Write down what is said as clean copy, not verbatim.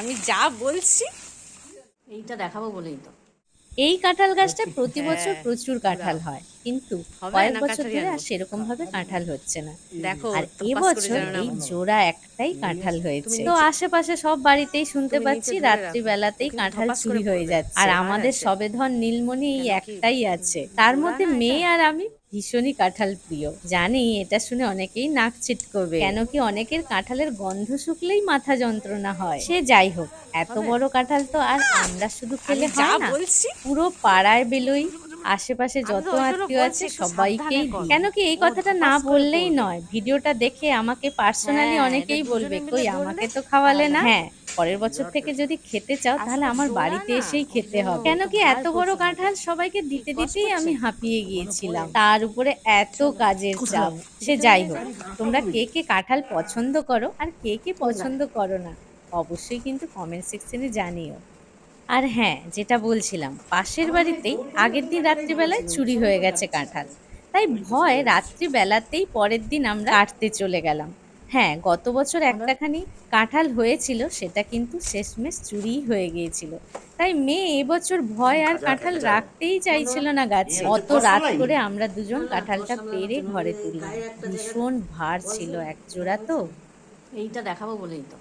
আমি যা বলছি এইটা দেখাবো বলেই তো। এই কাঁঠাল গাছটা প্রতি বছর হ্যাঁ, প্রচুর কাঁঠাল হয়, কিন্তু হবে কয়েক না বছর কাঁঠালই ধরে আর আনবো। সেরকম ভাবে কাঁঠাল হচ্ছে না। দেখো আর টপাস করে এবছর যেন না এই হয়। জোড়া একটাই কাঁঠাল তুমি হয়েছে। তো নিচে আশেপাশে সব বাড়িতেই শুনতে তুমি নিচে পাচ্ছি ধরে রাখো, ও রাত্রিবেলাতেই কিন্তু কাঁঠাল ধপাস করে চুরি হয়ে পড়বে। যাচ্ছে। আর আমাদের আছে সবেধন নীলমণি এই কেন কি একটাই আছে, তার জোড়া মধ্যে না এটা? মেয়ে আর আমি ভীষণই কাঁঠাল প্রিয়। জানি এটা শুনে অনেকেই নাক ছিটকবে, কেন কি অনেকের কাঁঠালের গন্ধ শুকলেই মাথা যন্ত্রণা হয়। সে যাই হোক, এত হবে বড় কাঁঠাল তো আর আমরা শুধু আমি খেলে যা হয় না, বলছি। পুরো পাড়ায় বেলুই আশেপাশে আমি যত তো ওই জন্য আত্মীয় বলছি আছে একটু সাবধানে সবাইকেই দিই। করো, কেন কি এই ও কথাটা না ধপাস করে বললেই পড়বে। নয়, ভিডিওটা দেখে আমাকে পার্সোনালি হ্যাঁ, এটা অনেকেই বলবে, দুজনে মিলে কই ধরলে আমাকে তো খাওয়ালে তাহলে না। হবে। হ্যাঁ, পরের বছর থেকে যদি খেতে চাও তাহলে আসলে আমার জোড়া বাড়িতে না, এসেই ওই খেতে জন্য হবে। কেন একটু কি ভয় এত বড় করছে আমাকে। কাঁঠাল সবাইকে কি দিতে কষ্ট দিতেই হচ্ছে? আমি হাঁপিয়ে গিয়েছিলাম, তার উপরে এত কাজের চাপ। সে ভিতরে যাই নিয়ে হোক, যাও। তোমরা কে কে কাঁঠাল পছন্দ করো আর কে কে তুমি না। পছন্দ করো না অবশ্যই কিন্তু কমেন্ট সেকশনে জানিও। আর হ্যাঁ, যেটা বলছিলাম, পাশের বাড়িতেই আগের দিন রাত্রিবেলায় চুরি হয়ে গেছে কাঁঠাল। তাই ভয় রাত্রিবেলাতেই পরের দিন আমরা কাটতে চলে গেলাম। হ্যাঁ, গত বছর একটাখানি কাঁঠাল হয়েছিল, সেটা কিন্তু শেষমেশ চুরিই হয়ে গিয়েছিল। তাই মেয়ে এবছর ভয় আর কাঁঠাল রাখতেই চাইছিল না গাছে। অত রাত করে আমরা দুজন কাঁঠালটা পেড়ে ঘরে তুললাম। ভীষণ ভার ছিল এক জোড়া তো। এইটা দেখাবো বলেই তো।